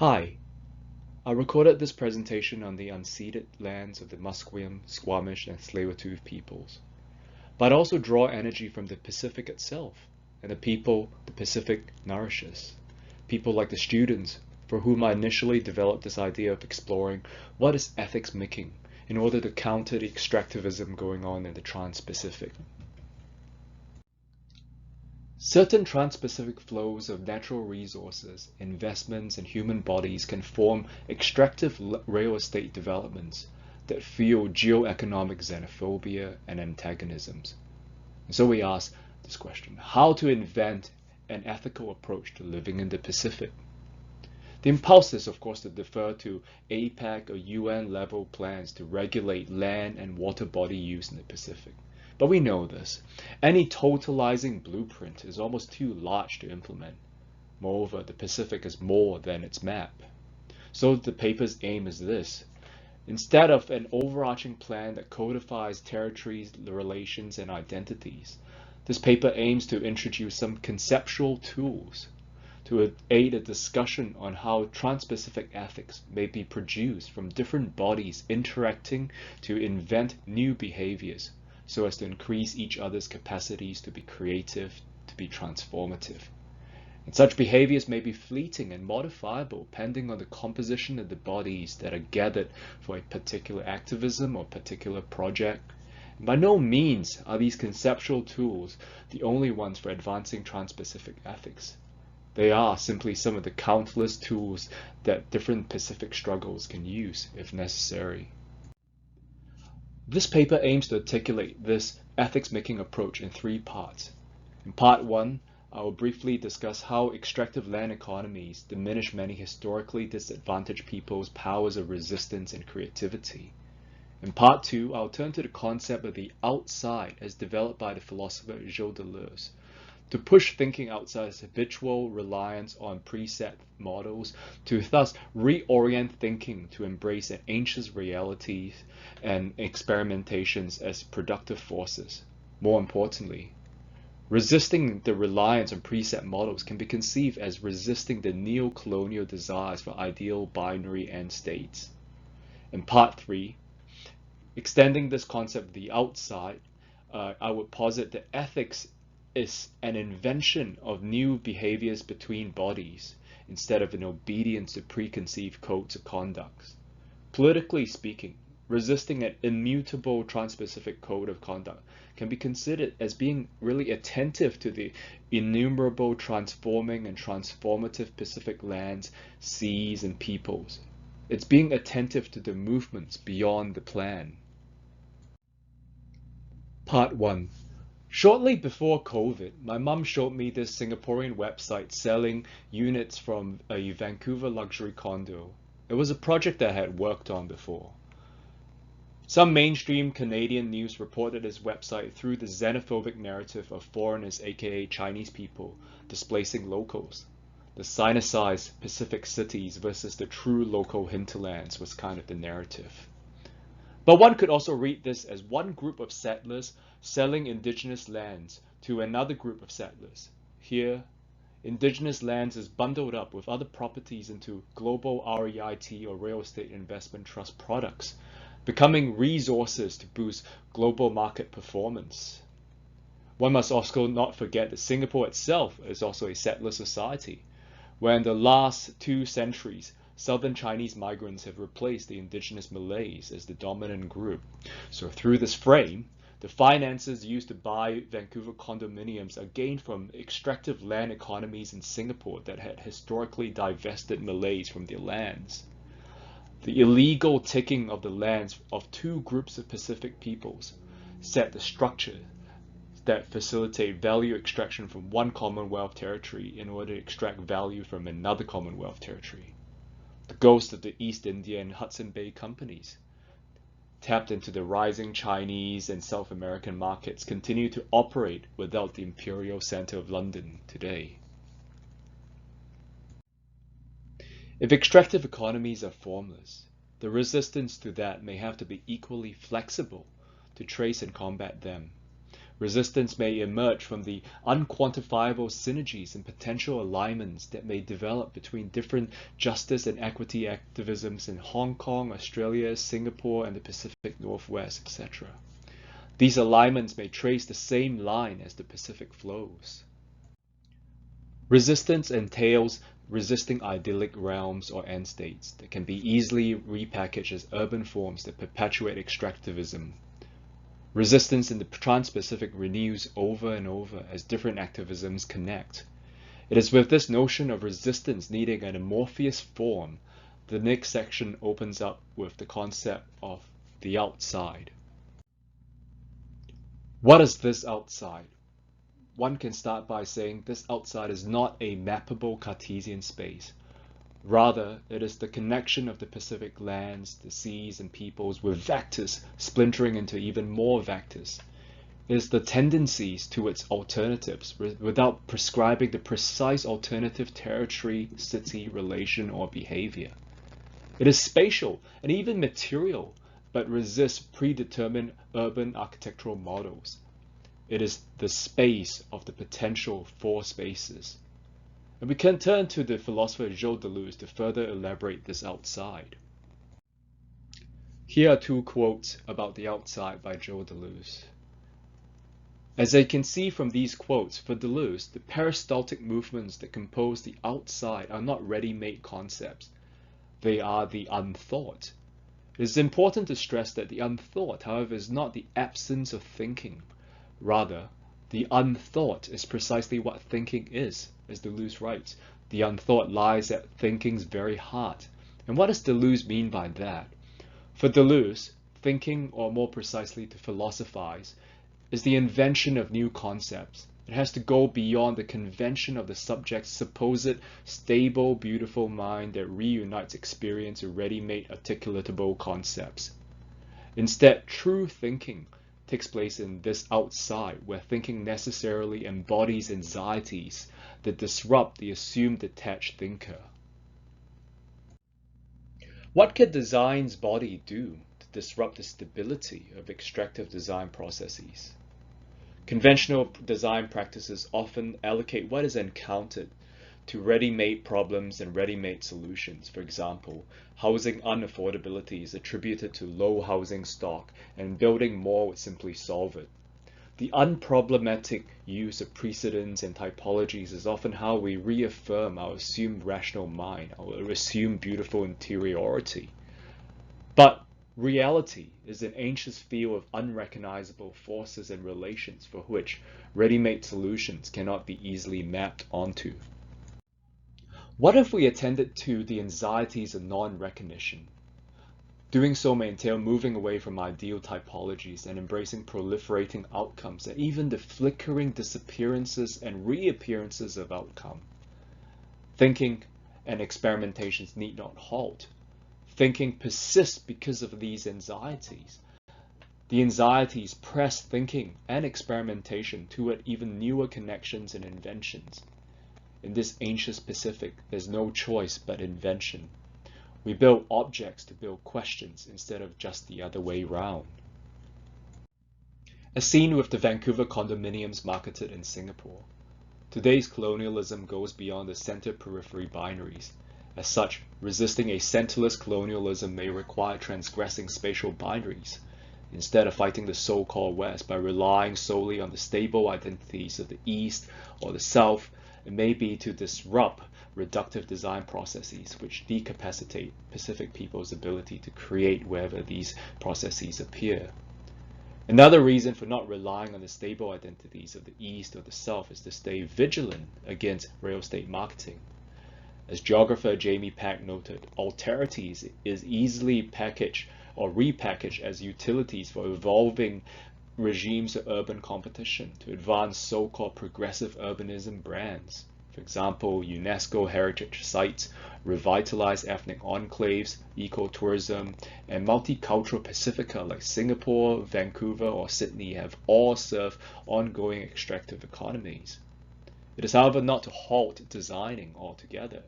Hi, I recorded this presentation on the unceded lands of the Musqueam, Squamish, and Tsleil-Waututh peoples, but I also draw energy from the Pacific itself and the people the Pacific nourishes, people like the students for whom I initially developed this idea of exploring what is ethics making in order to counter the extractivism going on in the Transpacific. Certain trans-Pacific flows of natural resources, investments, and human bodies can form extractive real estate developments that fuel geoeconomic xenophobia and antagonisms. And so we ask this question: how to invent an ethical approach to living in the Pacific? The impulse is, of course, to defer to APEC or UN level plans to regulate land and water body use in the Pacific. But we know this. Any totalizing blueprint is almost too large to implement. Moreover, the Pacific is more than its map. So the paper's aim is this. Instead of an overarching plan that codifies territories, relations, and identities, this paper aims to introduce some conceptual tools to aid a discussion on how Trans-Pacific ethics may be produced from different bodies interacting to invent new behaviors so as to increase each other's capacities to be creative, to be transformative. And such behaviors may be fleeting and modifiable depending on the composition of the bodies that are gathered for a particular activism or particular project. And by no means are these conceptual tools the only ones for advancing Trans-Pacific ethics. They are simply some of the countless tools that different Pacific struggles can use if necessary. This paper aims to articulate this ethics-making approach in three parts. In part one, I will briefly discuss how extractive land economies diminish many historically disadvantaged peoples' powers of resistance and creativity. In part two, I'll turn to the concept of the outside as developed by the philosopher Gilles Deleuze, to push thinking outside habitual reliance on preset models, to thus reorient thinking to embrace an ancient realities and experimentations as productive forces. More importantly, resisting the reliance on preset models can be conceived as resisting the neo-colonial desires for ideal binary end states. In part three, extending this concept of the outside, I would posit that ethics is an invention of new behaviors between bodies instead of an obedience to preconceived codes of conduct. Politically speaking, resisting an immutable Trans-Pacific code of conduct can be considered as being really attentive to the innumerable transforming and transformative Pacific lands, seas, and peoples. It's being attentive to the movements beyond the plan. Part 1. Shortly before COVID, my mum showed me this Singaporean website selling units from a Vancouver luxury condo. It was a project that I had worked on before. Some mainstream Canadian news reported this website through the xenophobic narrative of foreigners, aka Chinese people, displacing locals. The sinicized Pacific cities versus the true local hinterlands was kind of the narrative. But one could also read this as one group of settlers selling indigenous lands to another group of settlers. Here, indigenous lands is bundled up with other properties into global REIT or real estate investment trust products, becoming resources to boost global market performance. One must also not forget that Singapore itself is also a settler society, where in the last 2 centuries, Southern Chinese migrants have replaced the indigenous Malays as the dominant group. So through this frame, the finances used to buy Vancouver condominiums are gained from extractive land economies in Singapore that had historically divested Malays from their lands. The illegal taking of the lands of 2 groups of Pacific peoples set the structure that facilitate value extraction from one Commonwealth territory in order to extract value from another Commonwealth territory. The ghost of the East India and Hudson Bay companies, tapped into the rising Chinese and South American markets, continue to operate without the imperial center of London today. If extractive economies are formless, the resistance to that may have to be equally flexible to trace and combat them. Resistance may emerge from the unquantifiable synergies and potential alignments that may develop between different justice and equity activisms in Hong Kong, Australia, Singapore, and the Pacific Northwest, etc. These alignments may trace the same line as the Pacific flows. Resistance entails resisting idyllic realms or end states that can be easily repackaged as urban forms that perpetuate extractivism. Resistance in the Transpacific renews over and over as different activisms connect. It is with this notion of resistance needing an amorphous form, the next section opens up with the concept of the outside. What is this outside? One can start by saying this outside is not a mappable Cartesian space. Rather, it is the connection of the Pacific lands, the seas, and peoples with vectors splintering into even more vectors. It is the tendencies to its alternatives without prescribing the precise alternative territory, city, relation, or behavior. It is spatial and even material, but resists predetermined urban architectural models. It is the space of the potential for spaces. And we can turn to the philosopher Joe Deleuze to further elaborate this outside. Here are two quotes about the outside by Joe Deleuze. As I can see from these quotes, for Deleuze, the peristaltic movements that compose the outside are not ready-made concepts. They are the unthought. It is important to stress that the unthought, however, is not the absence of thinking. Rather, the unthought is precisely what thinking is, as Deleuze writes. The unthought lies at thinking's very heart. And what does Deleuze mean by that? For Deleuze, thinking, or more precisely to philosophize, is the invention of new concepts. It has to go beyond the convention of the subject's supposed stable, beautiful mind that reunites experience with ready-made articulatable concepts. Instead, true thinking takes place in this outside, where thinking necessarily embodies anxieties that disrupt the assumed detached thinker. What can design's body do to disrupt the stability of extractive design processes? Conventional design practices often allocate what is encountered to ready-made problems and ready-made solutions. For example, housing unaffordability is attributed to low housing stock, and building more would simply solve it. The unproblematic use of precedents and typologies is often how we reaffirm our assumed rational mind, our assumed beautiful interiority. But reality is an ancient field of unrecognizable forces and relations for which ready-made solutions cannot be easily mapped onto. What if we attended to the anxieties of non-recognition? Doing so may entail moving away from ideal typologies and embracing proliferating outcomes and even the flickering disappearances and reappearances of outcome. Thinking and experimentations need not halt. Thinking persists because of these anxieties. The anxieties press thinking and experimentation toward even newer connections and inventions. In this ancient Pacific, there's no choice but invention. We build objects to build questions instead of just the other way round. As seen with the Vancouver condominiums marketed in Singapore, today's colonialism goes beyond the center-periphery binaries. As such, resisting a centerless colonialism may require transgressing spatial binaries. Instead of fighting the so-called West by relying solely on the stable identities of the East or the South, it may be to disrupt reductive design processes which decapacitate Pacific people's ability to create wherever these processes appear. Another reason for not relying on the stable identities of the East or the South is to stay vigilant against real estate marketing. As geographer Jamie Pack noted, alterities is easily packaged or repackaged as utilities for evolving regimes of urban competition to advance so-called progressive urbanism brands. For example, UNESCO heritage sites, revitalized ethnic enclaves, ecotourism, and multicultural Pacifica like Singapore, Vancouver, or Sydney have all served ongoing extractive economies. It is, however, not to halt designing altogether.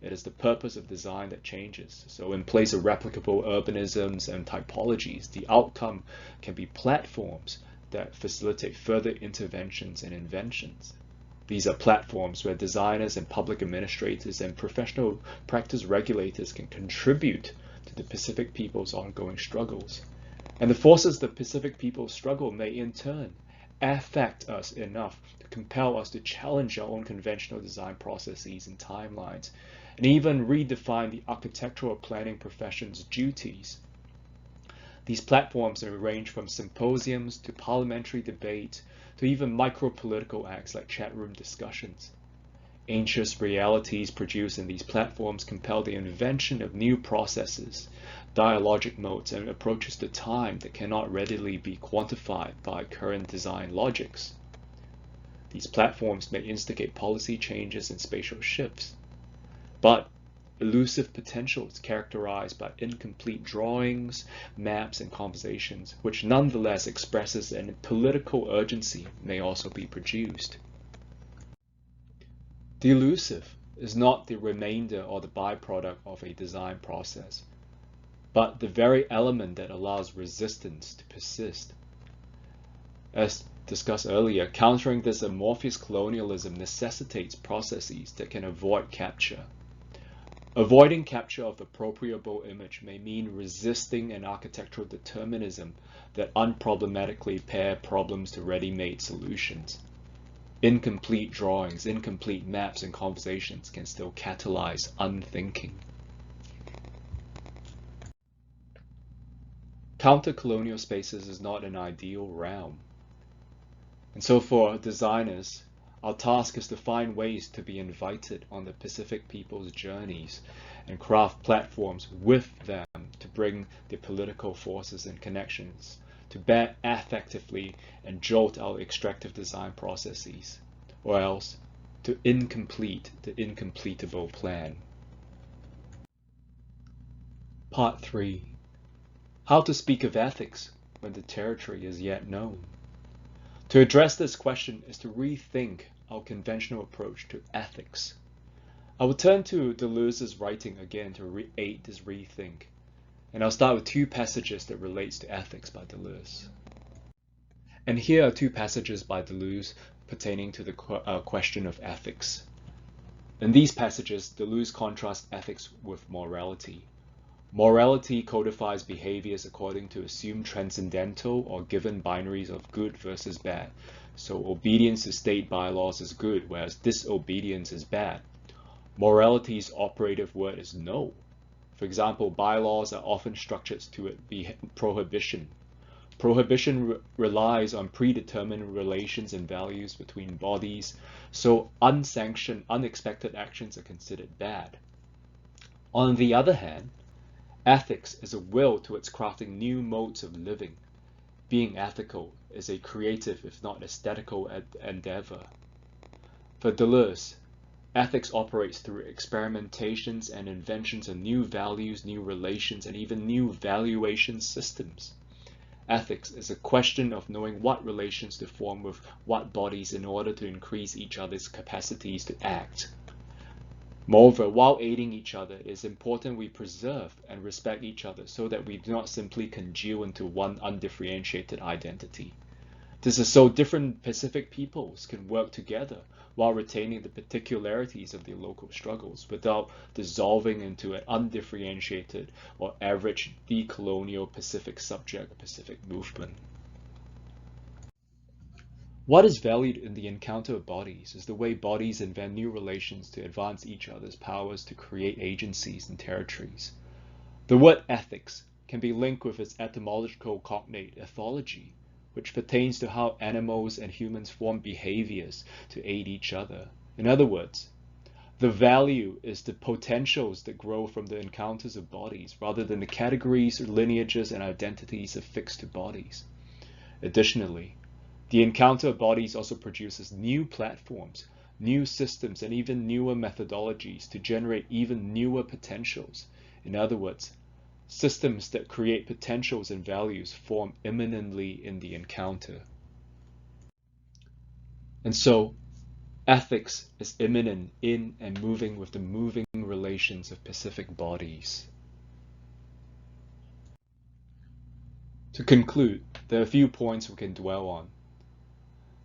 It is the purpose of design that changes. So in place of replicable urbanisms and typologies, the outcome can be platforms that facilitate further interventions and inventions. These are platforms where designers and public administrators and professional practice regulators can contribute to the Pacific people's ongoing struggles. And the forces the Pacific people's struggle may in turn affect us enough to compel us to challenge our own conventional design processes and timelines, and even redefine the architectural planning profession's duties. These platforms may range from symposiums to parliamentary debate to even micro-political acts like chat room discussions. Anxious realities produced in these platforms compel the invention of new processes, dialogic modes, and approaches to time that cannot readily be quantified by current design logics. These platforms may instigate policy changes and spatial shifts, but elusive potential is characterized by incomplete drawings, maps, and conversations, which nonetheless expresses a political urgency may also be produced. The elusive is not the remainder or the byproduct of a design process, but the very element that allows resistance to persist. As discussed earlier, countering this amorphous colonialism necessitates processes that can avoid capture. Avoiding capture of the appropriable image may mean resisting an architectural determinism that unproblematically pair problems to ready-made solutions. Incomplete drawings, incomplete maps, and conversations can still catalyze unthinking. Counter-colonial spaces is not an ideal realm. And so for designers, our task is to find ways to be invited on the Pacific people's journeys and craft platforms with them to bring the political forces and connections to bear affectively and jolt our extractive design processes, or else to incomplete the incompletable plan. Part 3. How to speak of ethics when the territory is yet known. To address this question is to rethink our conventional approach to ethics. I will turn to Deleuze's writing again to aid this rethink, and I'll start with two passages that relates to ethics by Deleuze. And here are two passages by Deleuze pertaining to the question of ethics. In these passages, Deleuze contrasts ethics with morality. Morality codifies behaviors according to assumed transcendental or given binaries of good versus bad. So obedience to state bylaws is good, whereas disobedience is bad. Morality's operative word is no. For example, bylaws are often structured to be prohibition. Prohibition relies on predetermined relations and values between bodies, so unsanctioned, unexpected actions are considered bad. On the other hand, ethics is a will towards crafting new modes of living. Being ethical is a creative, if not aesthetical, endeavor. For Deleuze, ethics operates through experimentations and inventions of new values, new relations, and even new valuation systems. Ethics is a question of knowing what relations to form with what bodies in order to increase each other's capacities to act. Moreover, while aiding each other, it is important we preserve and respect each other so that we do not simply congeal into one undifferentiated identity. This is so different Pacific peoples can work together while retaining the particularities of their local struggles without dissolving into an undifferentiated or average decolonial Pacific subject Pacific movement. What is valued in the encounter of bodies is the way bodies invent new relations to advance each other's powers to create agencies and territories. The word ethics can be linked with its etymological cognate ethology, which pertains to how animals and humans form behaviors to aid each other. In other words, the value is the potentials that grow from the encounters of bodies rather than the categories, lineages, and identities affixed to bodies. Additionally, the encounter of bodies also produces new platforms, new systems, and even newer methodologies to generate even newer potentials. In other words, systems that create potentials and values form immanently in the encounter. And so, ethics is immanent in and moving with the moving relations of Pacific bodies. To conclude, there are a few points we can dwell on.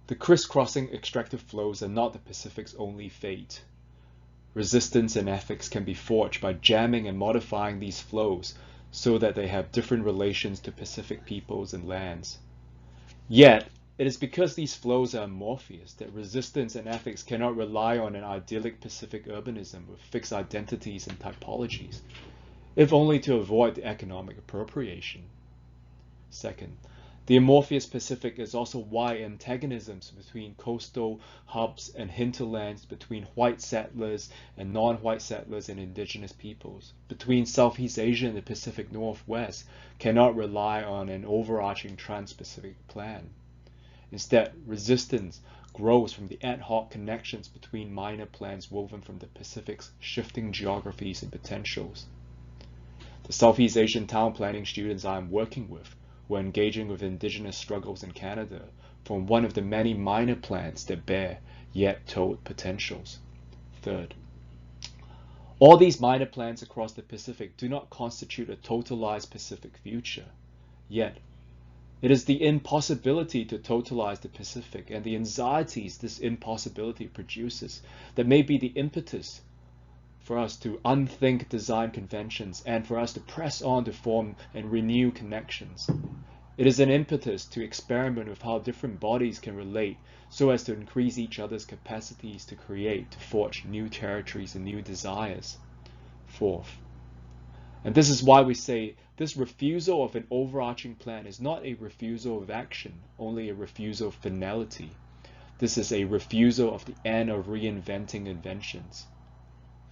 The crisscrossing extractive flows are not the Pacific's only fate. Resistance and ethics can be forged by jamming and modifying these flows so that they have different relations to Pacific peoples and lands. Yet, it is because these flows are amorphous that resistance and ethics cannot rely on an idyllic Pacific urbanism with fixed identities and typologies, if only to avoid the economic appropriation. Second, the amorphous Pacific is also why antagonisms between coastal hubs and hinterlands, between white settlers and non-white settlers and indigenous peoples, between Southeast Asia and the Pacific Northwest, cannot rely on an overarching Trans-Pacific plan. Instead, resistance grows from the ad hoc connections between minor plans woven from the Pacific's shifting geographies and potentials. The Southeast Asian town planning students I am working with were engaging with indigenous struggles in Canada from one of the many minor plans that bear yet told potentials. Third, all these minor plans across the Pacific do not constitute a totalized Pacific future. Yet, it is the impossibility to totalize the Pacific and the anxieties this impossibility produces that may be the impetus for us to unthink design conventions and for us to press on to form and renew connections. It is an impetus to experiment with how different bodies can relate so as to increase each other's capacities to create, to forge new territories and new desires. Fourth, and this is why we say this refusal of an overarching plan is not a refusal of action, only a refusal of finality. This is a refusal of the end of reinventing inventions.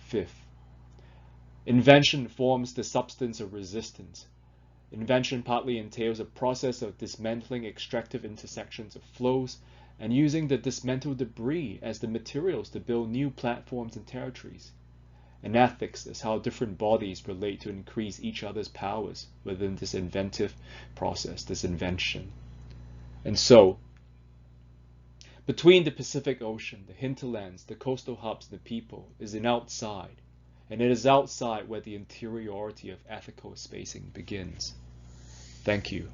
Fifth, invention forms the substance of resistance. Invention partly entails a process of dismantling extractive intersections of flows and using the dismantled debris as the materials to build new platforms and territories. And ethics is how different bodies relate to increase each other's powers within this inventive process, this invention. And so, between the Pacific Ocean, the hinterlands, the coastal hubs, and the people is an outside, and it is outside where the interiority of ethical spacing begins. Thank you.